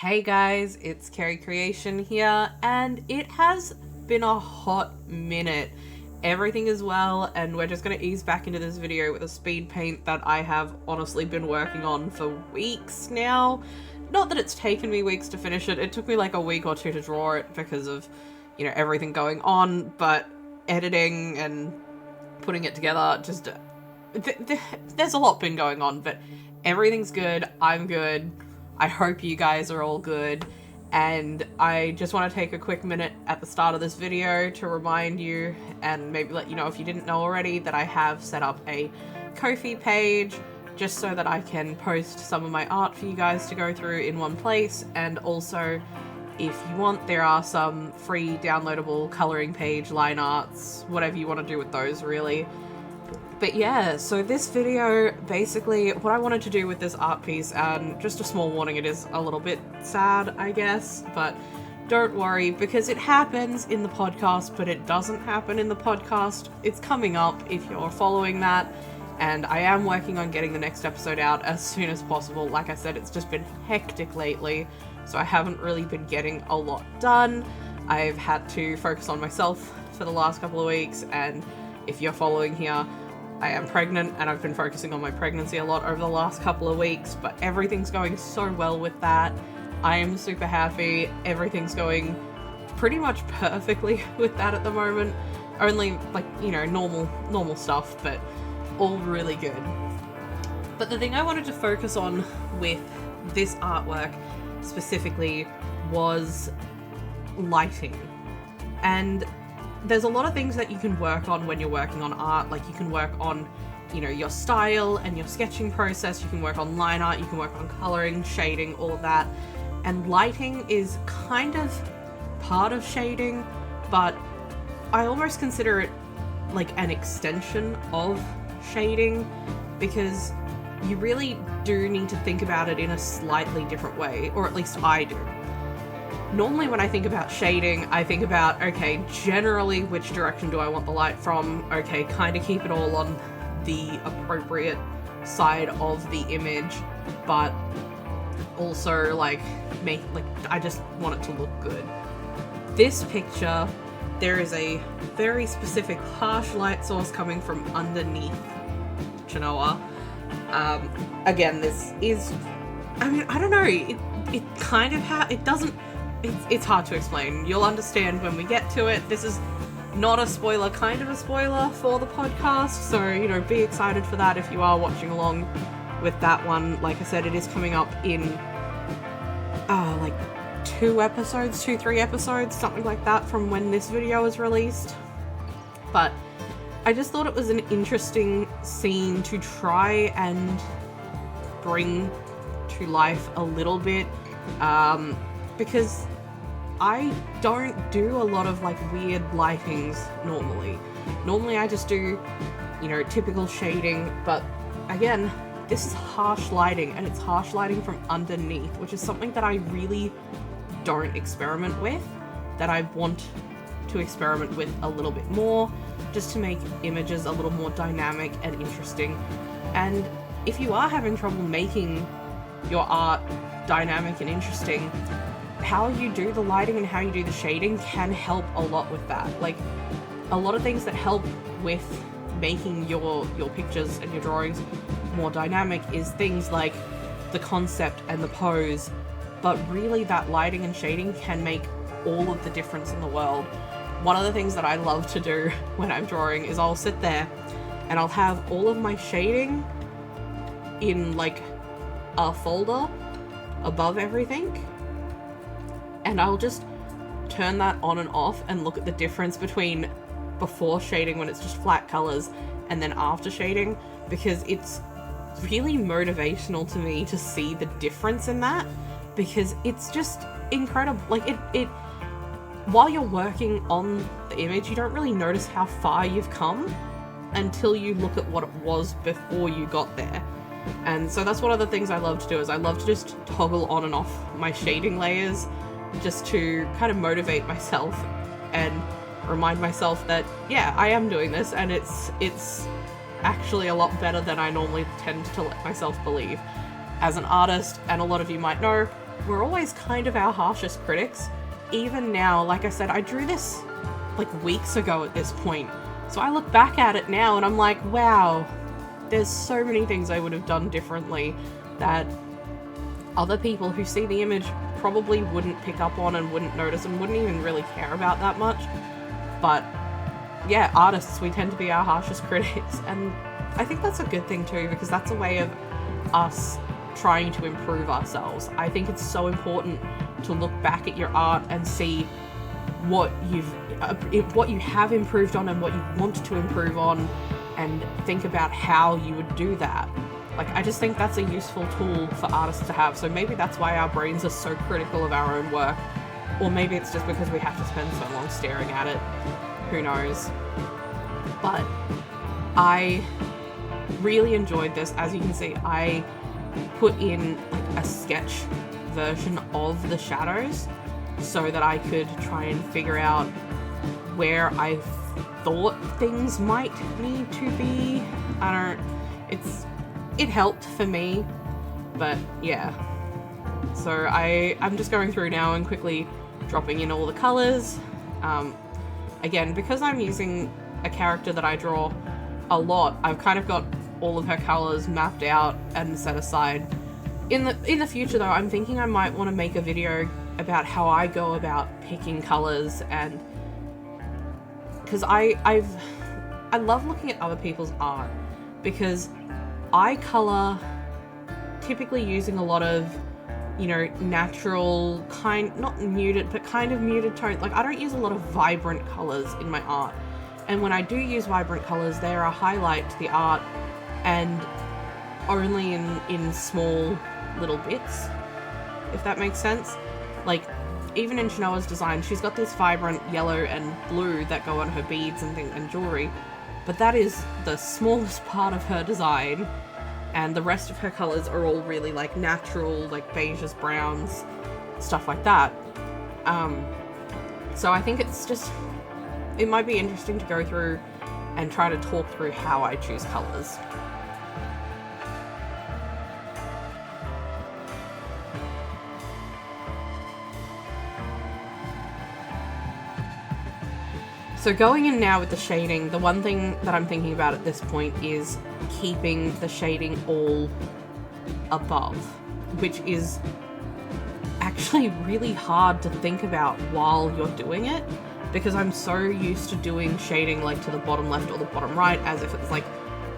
Hey guys, it's Kerry Creation here, and it has been a hot minute. Everything is well, and we're just going to ease back into this video with a speed paint that I have honestly been working on for weeks now. Not that it's taken me weeks to finish it, it took me like a week or two to draw it because of, everything going on, but editing and putting it together, just there's a lot been going on, but everything's good, I'm good. I hope you guys are all good, and I just want to take a quick minute at the start of this video to remind you, and maybe let you know if you didn't know already, that I have set up a Ko-fi page just so that I can post some of my art for you guys to go through in one place, and also if you want, there are some free downloadable colouring page line arts, whatever you want to do with those really. But yeah, so this video, basically, what I wanted to do with this art piece, and just a small warning, it is a little bit sad, I guess, but don't worry, because it happens in the podcast, but it doesn't happen in the podcast. It's coming up if you're following that, and I am working on getting the next episode out as soon as possible. Like I said, it's just been hectic lately, so I haven't really been getting a lot done. I've had to focus on myself for the last couple of weeks, and if you're following here, I am pregnant, and I've been focusing on my pregnancy a lot over the last couple of weeks, but everything's going so well with that. I am super happy. Everything's going pretty much perfectly with that at the moment. Only, normal stuff, but all really good. But the thing I wanted to focus on with this artwork specifically was lighting. And there's a lot of things that you can work on when you're working on art. Like, you can work on, your style and your sketching process. You can work on line art, you can work on coloring, shading, all of that. And lighting is kind of part of shading, but I almost consider it like an extension of shading, because you really do need to think about it in a slightly different way, or at least I do. Normally when I think about shading, I think about, okay, generally which direction do I want the light from? Okay, kind of keep it all on the appropriate side of the image, but also I just want it to look good. This picture, there is a very specific harsh light source coming from underneath Chenoa. Again, this is, I don't know, it kind of it doesn't, it's hard to explain. You'll understand when we get to it. This is not a spoiler, kind of a spoiler for the podcast, so, be excited for that if you are watching along with that one. Like I said, it is coming up in, 3 episodes, something like that, from when this video is released. But I just thought it was an interesting scene to try and bring to life a little bit, because I don't do a lot of weird lightings normally. Normally I just do, typical shading, but again, this is harsh lighting, and it's harsh lighting from underneath, which is something that I really don't experiment with, that I want to experiment with a little bit more, just to make images a little more dynamic and interesting. And if you are having trouble making your art dynamic and interesting, how you do the lighting and how you do the shading can help a lot with that. Like, a lot of things that help with making your pictures and your drawings more dynamic is things like the concept and the pose, but really that lighting and shading can make all of the difference in the world. One of the things that I love to do when I'm drawing is I'll sit there and I'll have all of my shading in a folder above everything, and I'll just turn that on and off and look at the difference between before shading, when it's just flat colors, and then after shading, because it's really motivational to me to see the difference in that, because it's just incredible. It while you're working on the image, you don't really notice how far you've come until you look at what it was before you got there. And so that's one of the things I love to do, is I love to just toggle on and off my shading layers, just to kind of motivate myself and remind myself that, yeah, I am doing this, and it's actually a lot better than I normally tend to let myself believe. As an artist, and a lot of you might know, we're always kind of our harshest critics. Even now, like I said, I drew this like weeks ago at this point. So I look back at it now and I'm like, wow, there's so many things I would have done differently that other people who see the image probably wouldn't pick up on and wouldn't notice and wouldn't even really care about that much. But yeah, artists, we tend to be our harshest critics, and I think that's a good thing too, because that's a way of us trying to improve ourselves. I think it's so important to look back at your art and see what you have improved on and what you want to improve on, and think about how you would do that. Like, I just think that's a useful tool for artists to have. So maybe that's why our brains are so critical of our own work, or maybe it's just because we have to spend so long staring at it. Who knows? But I really enjoyed this. As you can see, I put in like a sketch version of the shadows so that I could try and figure out where I thought things might need to be. It helped for me, but yeah. So I'm just going through now and quickly dropping in all the colors. Again, because I'm using a character that I draw a lot, I've kind of got all of her colors mapped out and set aside. In the future though, I'm thinking I might want to make a video about how I go about picking colors, and because I love looking at other people's art, because I color typically using a lot of, you know, natural, not muted, but kind of muted tone. Like, I don't use a lot of vibrant colors in my art. And when I do use vibrant colors, they're a highlight to the art, and only in small little bits, if that makes sense. Like, even in Shanoa's design, she's got this vibrant yellow and blue that go on her beads and jewelry, but that is the smallest part of her design, and the rest of her colors are all really like natural, like beiges, browns, stuff like that. So I think it might be interesting to go through and try to talk through how I choose colors. So going in now with the shading, the one thing that I'm thinking about at this point is keeping the shading all above, which is actually really hard to think about while you're doing it, because I'm so used to doing shading like to the bottom left or the bottom right, as if it's like,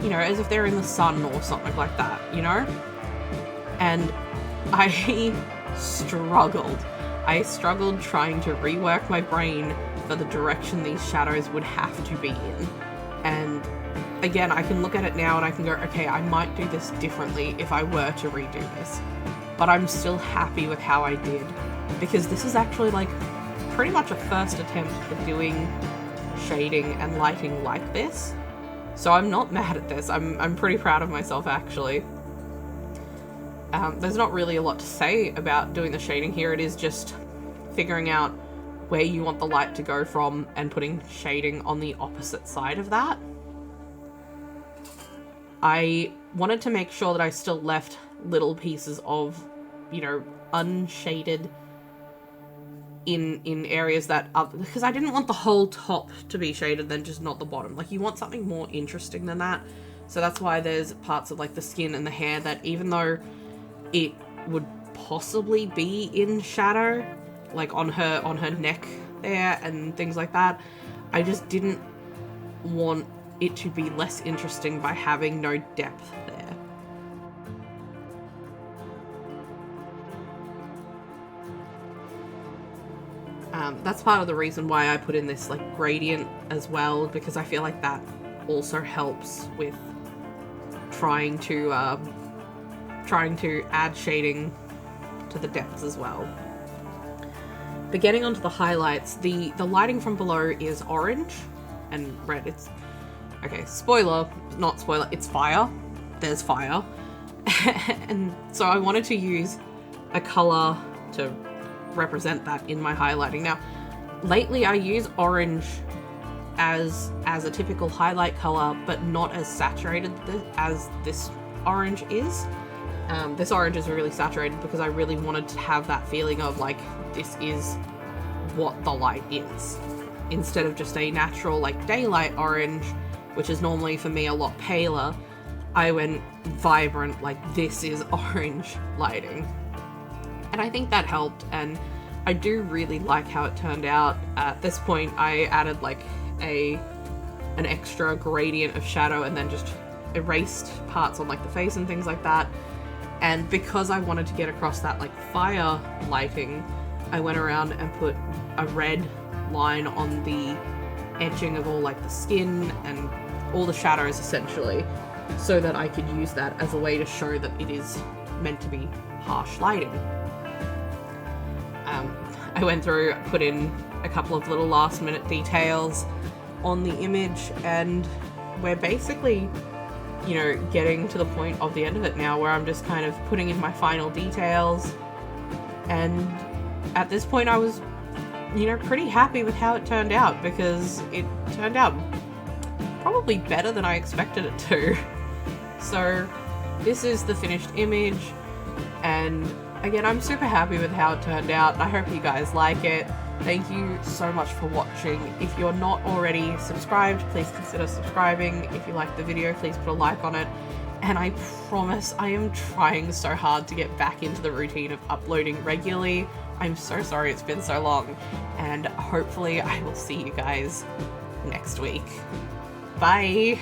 you know, as if they're in the sun or something like that, you know? And I struggled trying to rework my brain for the direction these shadows would have to be in. And again, I can look at it now and I can go, okay, I might do this differently if I were to redo this. But I'm still happy with how I did, because this is actually like pretty much a first attempt at doing shading and lighting like this. So I'm not mad at this. I'm pretty proud of myself, actually. There's not really a lot to say about doing the shading here. It is just figuring out where you want the light to go from and putting shading on the opposite side of that. I wanted to make sure that I still left little pieces of, you know, unshaded in areas that are, because I didn't want the whole top to be shaded, then just not the bottom. Like, you want something more interesting than that. So that's why there's parts of like the skin and the hair that, even though it would possibly be in shadow, like on her neck there and things like that, I just didn't want it to be less interesting by having no depth there. That's part of the reason why I put in this like gradient as well, because I feel like that also helps with trying to add shading to the depths as well. But getting onto the highlights, the lighting from below is orange and red. It's okay, spoiler, not spoiler, it's fire. There's fire. And so I wanted to use a color to represent that in my highlighting. Now, lately I use orange as a typical highlight color, but not as saturated as this orange is. This orange is really saturated because I really wanted to have that feeling of like, this is what the light is. Instead of just a natural like daylight orange, which is normally for me a lot paler, I went vibrant, like this is orange lighting. And I think that helped, and I do really like how it turned out. At this point I added like an extra gradient of shadow and then just erased parts on like the face and things like that. And because I wanted to get across that like fire lighting, I went around and put a red line on the edging of all like the skin and all the shadows essentially, so that I could use that as a way to show that it is meant to be harsh lighting. I went through, put in a couple of little last minute details on the image, and we're basically, you know, getting to the point of the end of it now where I'm just kind of putting in my final details. And at this point I was, you know, pretty happy with how it turned out, because it turned out probably better than I expected it to. So this is the finished image, and again, I'm super happy with how it turned out. I hope you guys like it. Thank you so much for watching. If you're not already subscribed, please consider subscribing. If you liked the video, please put a like on it. And I promise I am trying so hard to get back into the routine of uploading regularly. I'm so sorry it's been so long, and hopefully I will see you guys next week. Bye!